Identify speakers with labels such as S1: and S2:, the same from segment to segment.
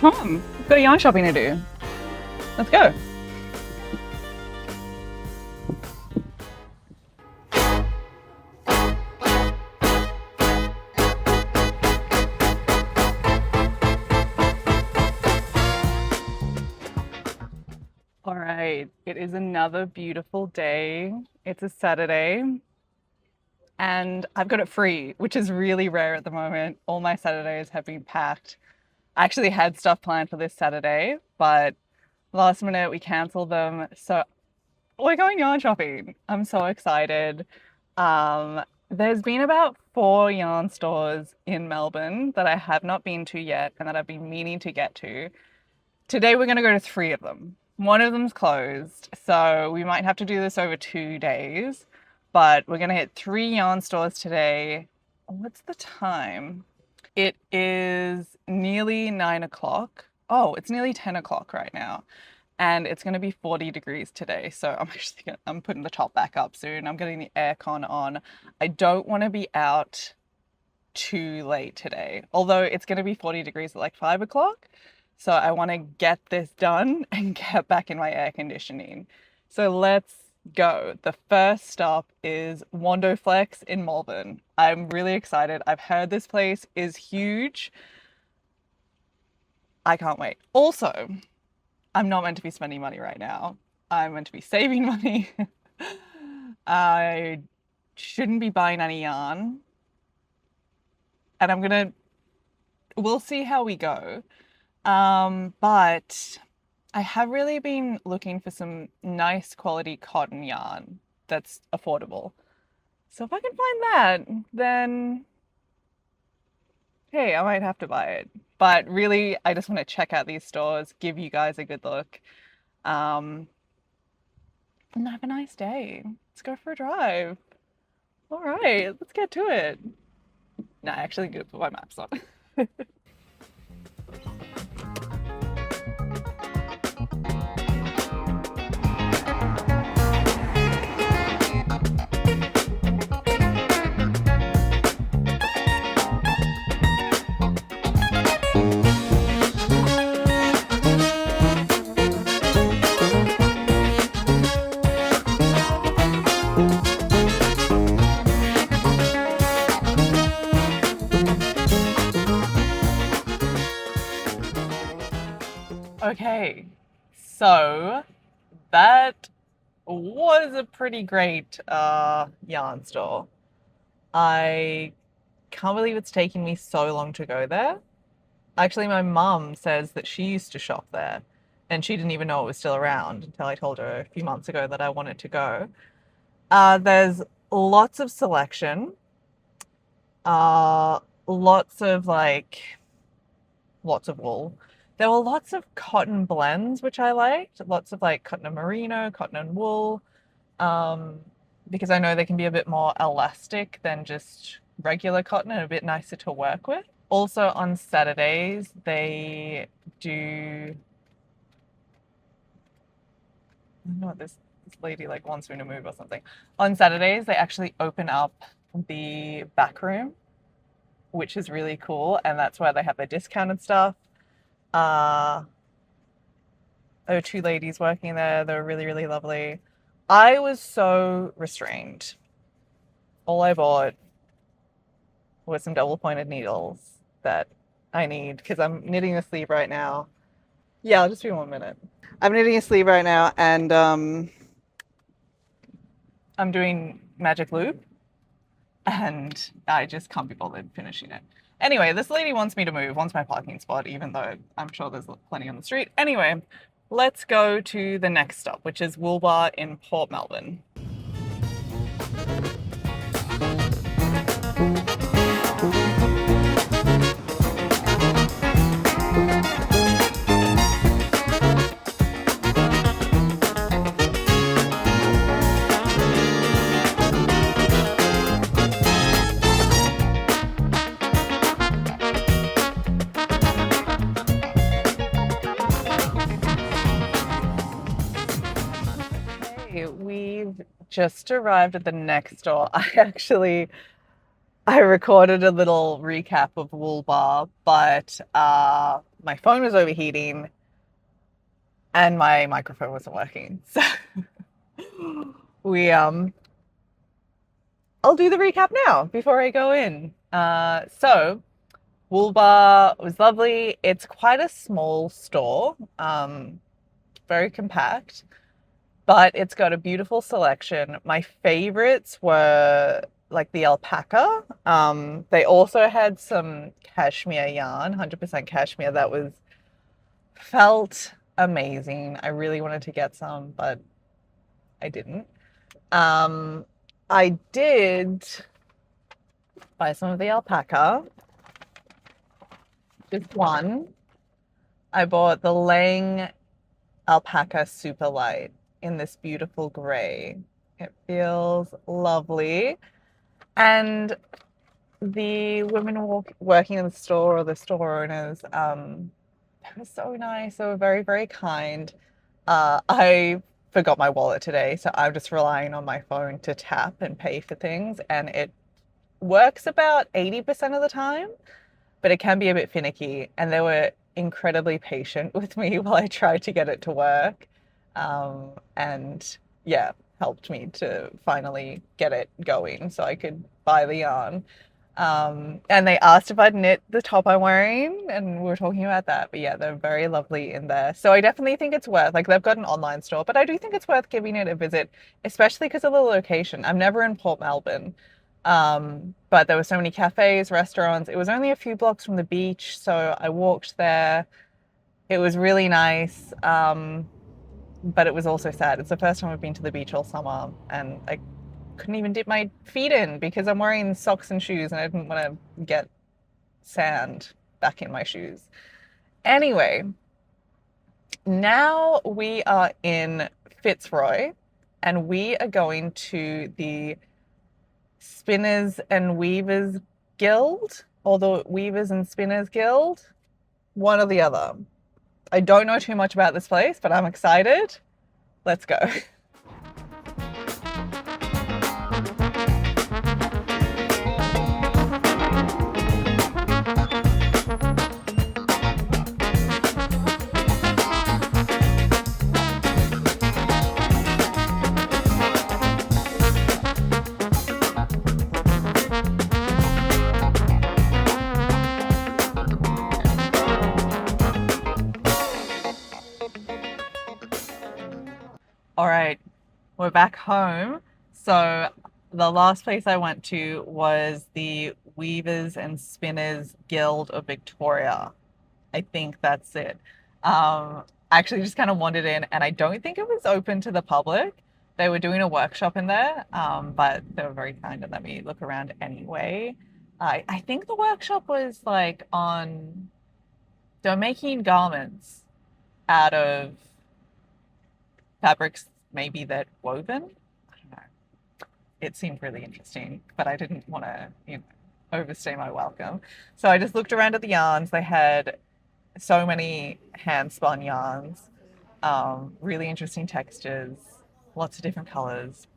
S1: Come on, we've got yarn shopping to do. Let's go. All right, it is another beautiful day. It's a Saturday and I've got it free, which is really rare at the moment. All my Saturdays have been packed. I actually had stuff planned for this Saturday, but last minute we cancelled them. So we're going yarn shopping. I'm so excited. There's been about 4 yarn stores in Melbourne that I have not been to yet and that I've been meaning to get to. Today we're going to go to 3 of them. One of them's closed, so we might have to do this over 2 days, but we're going to hit 3 yarn stores today. What's the time? It is nearly 9 o'clock. Oh, it's nearly 10 o'clock right now. And it's going to be 40 degrees today. So I'm putting the top back up soon. I'm getting the aircon on. I don't want to be out too late today, although it's going to be 40 degrees at like 5 o'clock. So I want to get this done and get back in my air conditioning. So let's go. The first stop is Wondoflex in Melbourne. I'm really excited. I've heard this place is huge. I can't wait. Also, I'm not meant to be spending money right now. I'm meant to be saving money. I shouldn't be buying any yarn. And we'll see how we go. But I have really been looking for some nice quality cotton yarn that's affordable. So if I can find that, then hey, I might have to buy it. But really, I just want to check out these stores, give you guys a good look, and have a nice day. Let's go for a drive. All right, let's get to it. No, I actually need to put my maps on. Okay, so that was a pretty great yarn store. I can't believe it's taken me so long to go there. Actually, my mum says that she used to shop there and she didn't even know it was still around until I told her a few months ago that I wanted to go. There's lots of selection, lots of wool. There were lots of cotton blends, which I liked. Lots of like cotton and merino, cotton and wool, because I know they can be a bit more elastic than just regular cotton and a bit nicer to work with. Also on Saturdays, they do, I don't know what this lady like wants me to move or something. On Saturdays, they actually open up the back room, which is really cool. And that's where they have their discounted stuff. There were 2 ladies working there. They were really, really lovely. I was so restrained. All I bought was some double-pointed needles that I need because I'm knitting a sleeve right now. Yeah, I'll just be 1 minute. I'm knitting a sleeve right now and I'm doing magic loop and I just can't be bothered finishing it. Anyway, this lady wants me to move, wants my parking spot, even though I'm sure there's plenty on the street. Anyway, let's go to the next stop, which is Woolbar in Port Melbourne. We've just arrived at the next store. I recorded a little recap of Woolbar, but my phone was overheating and my microphone wasn't working. So we I'll do the recap now before I go in. So Woolbar was lovely. It's quite a small store, very compact, but it's got a beautiful selection. My favorites were like the alpaca. They also had some cashmere yarn, 100% cashmere, that was felt amazing. I really wanted to get some, but I didn't. I did buy some of the alpaca. Just one. I bought the Lang Alpaca Super Light in this beautiful gray. It feels lovely. And the women working in the store, or the store owners, they were so nice. They were very, very kind. I forgot my wallet today, so I'm just relying on my phone to tap and pay for things, and it works about 80% of the time, but it can be a bit finicky. And they were incredibly patient with me while I tried to get it to work. And yeah, helped me to finally get it going so I could buy the yarn. And they asked if I'd knit the top I'm wearing, and we were talking about that. But yeah, they're very lovely in there. So I definitely think it's worth, like, they've got an online store, but I do think it's worth giving it a visit, especially because of the location. I'm never in Port Melbourne. But there were so many cafes, restaurants. It was only a few blocks from the beach, so I walked there. It was really nice. But it was also sad. It's the first time I've been to the beach all summer, and I couldn't even dip my feet in because I'm wearing socks and shoes, and I didn't want to get sand back in my shoes. Anyway, now we are in Fitzroy, and we are going to the Spinners and Weavers Guild, or the Weavers and Spinners Guild, one or the other. I don't know too much about this place, but I'm excited. Let's go. All right, we're back home. So the last place I went to was the Weavers and Spinners Guild of Victoria. I think that's it. I actually just kind of wandered in, and I don't think it was open to the public. They were doing a workshop in there, but they were very kind and let me look around anyway. I think the workshop was like on, they're making garments out of fabrics maybe that woven. I don't know. It seemed really interesting, but I didn't want to, overstay my welcome. So I just looked around at the yarns. They had so many hand spun yarns, really interesting textures, lots of different colors.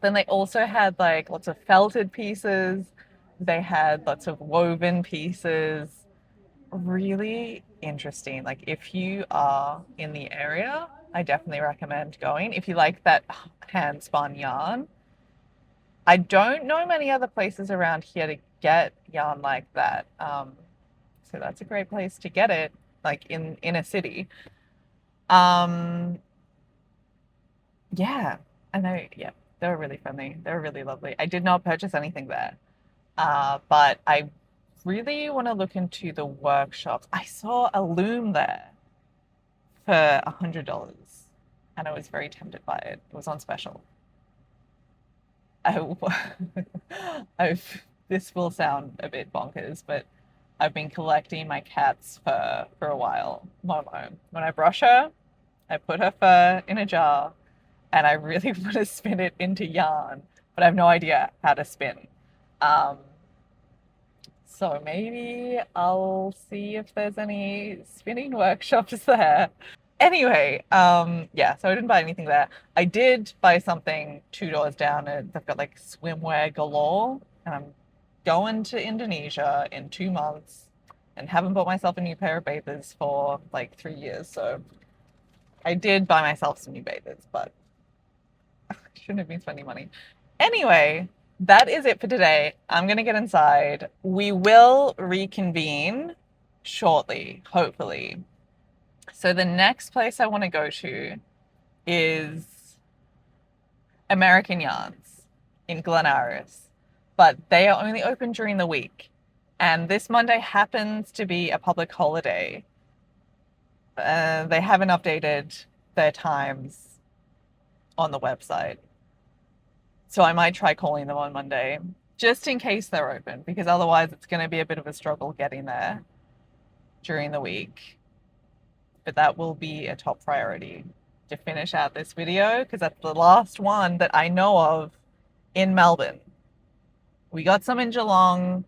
S1: Then they also had like lots of felted pieces. They had lots of woven pieces. Really interesting. Like, if you are in the area, I definitely recommend going. If you like that hand spun yarn, I don't know many other places around here to get yarn like that. So that's a great place to get it, like in a city. Yeah, yeah, they were really friendly. They were really lovely. I did not purchase anything there, but I really want to look into the workshops. I saw a loom there for $100, and I was very tempted by it. It was on special. This will sound a bit bonkers, but I've been collecting my cat's fur for a while. Momo. When I brush her, I put her fur in a jar, and I really want to spin it into yarn, but I have no idea how to spin. So maybe I'll see if there's any spinning workshops there. Anyway, yeah, so I didn't buy anything there. I did buy something 2 doors down, and they've got like swimwear galore, and I'm going to Indonesia in 2 months. and haven't bought myself a new pair of bathers for like 3 years. So I did buy myself some new bathers, but I shouldn't have been spending money. Anyway, that is it for today. I'm going to get inside. We will reconvene shortly, hopefully. So the next place I want to go to is American Yarns in Glen Iris, but they are only open during the week. And this Monday happens to be a public holiday. They haven't updated their times on the website. So I might try calling them on Monday just in case they're open, because otherwise it's going to be a bit of a struggle getting there during the week. But that will be a top priority to finish out this video, because that's the last one that I know of in Melbourne. We got some in Geelong,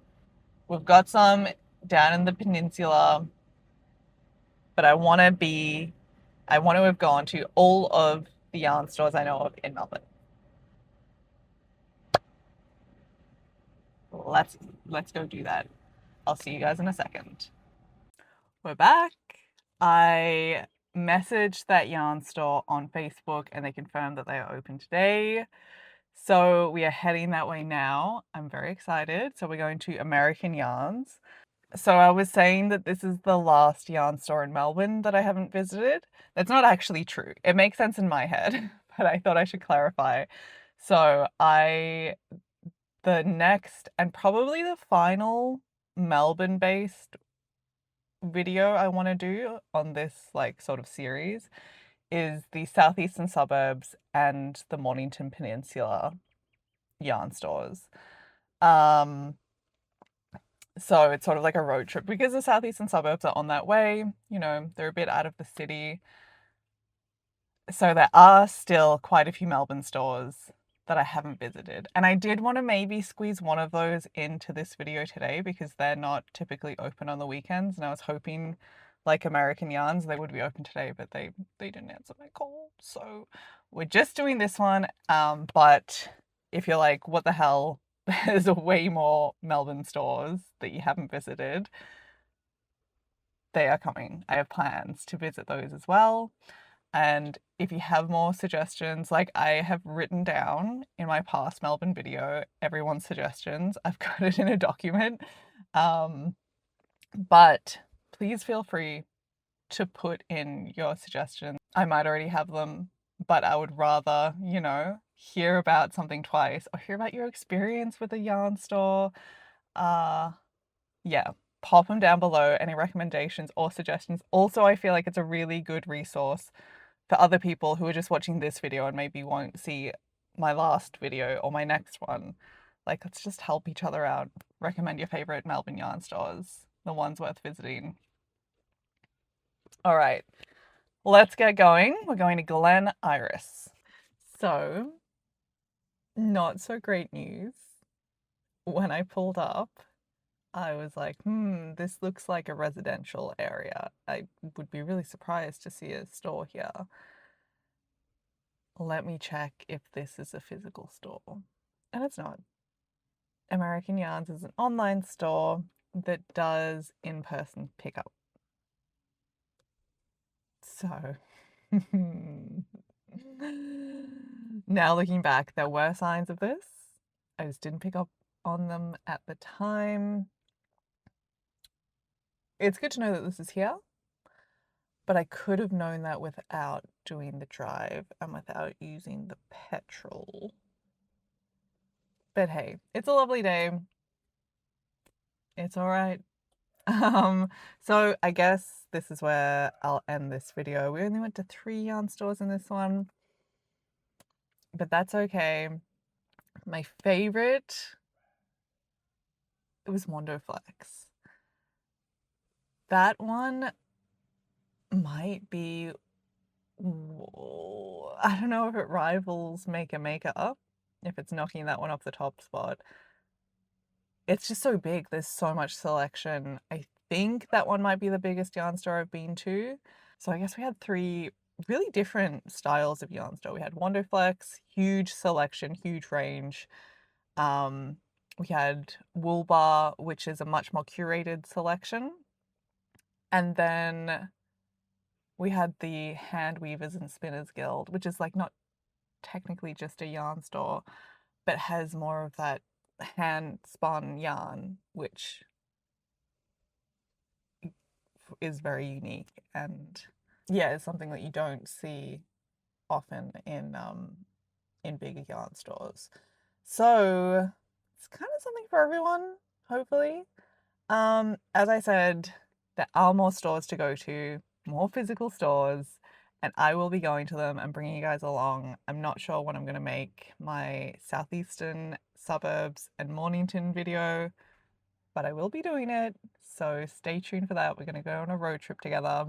S1: we've got some down in the peninsula, but I want to have gone to all of the yarn stores I know of in Melbourne. Let's go do that. I'll see you guys in a second. We're back. I messaged that yarn store on Facebook and they confirmed that they are open today. So we are heading that way now. I'm very excited. So we're going to American Yarns. So I was saying that this is the last yarn store in Melbourne that I haven't visited. That's not actually true. It makes sense in my head, but I thought I should clarify. So the next and probably the final Melbourne-based video I want to do on this like sort of series is the southeastern suburbs and the Mornington Peninsula yarn stores. So it's sort of like a road trip because the southeastern suburbs are on that way, you know, they're a bit out of the city. So there are still quite a few Melbourne stores that I haven't visited. And I did want to maybe squeeze one of those into this video today because they're not typically open on the weekends. And I was hoping, like American Yarns, they would be open today, but they didn't answer my call. So we're just doing this one. But if you're like, what the hell? There's way more Melbourne stores that you haven't visited. They are coming. I have plans to visit those as well. And if you have more suggestions, like I have written down in my past Melbourne video, everyone's suggestions. I've got it in a document. But please feel free to put in your suggestions. I might already have them, but I would rather, you know, hear about something twice or hear about your experience with a yarn store. Yeah, pop them down below, any recommendations or suggestions. Also, I feel like it's a really good resource for other people who are just watching this video and maybe won't see my last video or my next one. Like, let's just help each other out. Recommend your favorite Melbourne yarn stores, the ones worth visiting. All right, let's get going. We're going to Glen Iris. So, not so great news. When I pulled up, I was like, this looks like a residential area. I would be really surprised to see a store here. Let me check if this is a physical store. And it's not. American Yarns is an online store that does in-person pickup. So, now looking back, there were signs of this. I just didn't pick up on them at the time. It's good to know that this is here, but I could have known that without doing the drive and without using the petrol. But hey, it's a lovely day. It's all right. So I guess this is where I'll end this video. We only went to 3 yarn stores in this one, but that's okay. My favorite, it was Wondoflex. That one might be, I don't know if it rivals Maker Maker, if it's knocking that one off the top spot. It's just so big. There's so much selection. I think that one might be the biggest yarn store I've been to. So I guess we had 3 really different styles of yarn store. We had Wondoflex, huge selection, huge range. We had Woolbar, which is a much more curated selection. And then we had the Hand Weavers and Spinners Guild, which is like not technically just a yarn store, but has more of that hand spun yarn, which is very unique and yeah, it's something that you don't see often in bigger yarn stores. So it's kind of something for everyone, hopefully. As I said, there are more stores to go to, more physical stores, and I will be going to them and bringing you guys along. I'm not sure when I'm going to make my southeastern suburbs and Mornington video, but I will be doing it. So stay tuned for that. We're going to go on a road trip together.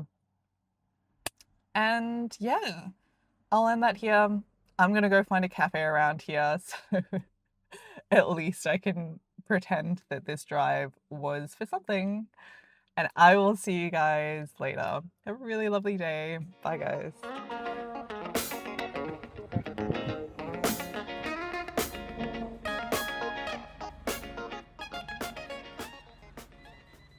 S1: And yeah, I'll end that here. I'm going to go find a cafe around here. So at least I can pretend that this drive was for something. And I will see you guys later. Have a really lovely day. Bye, guys.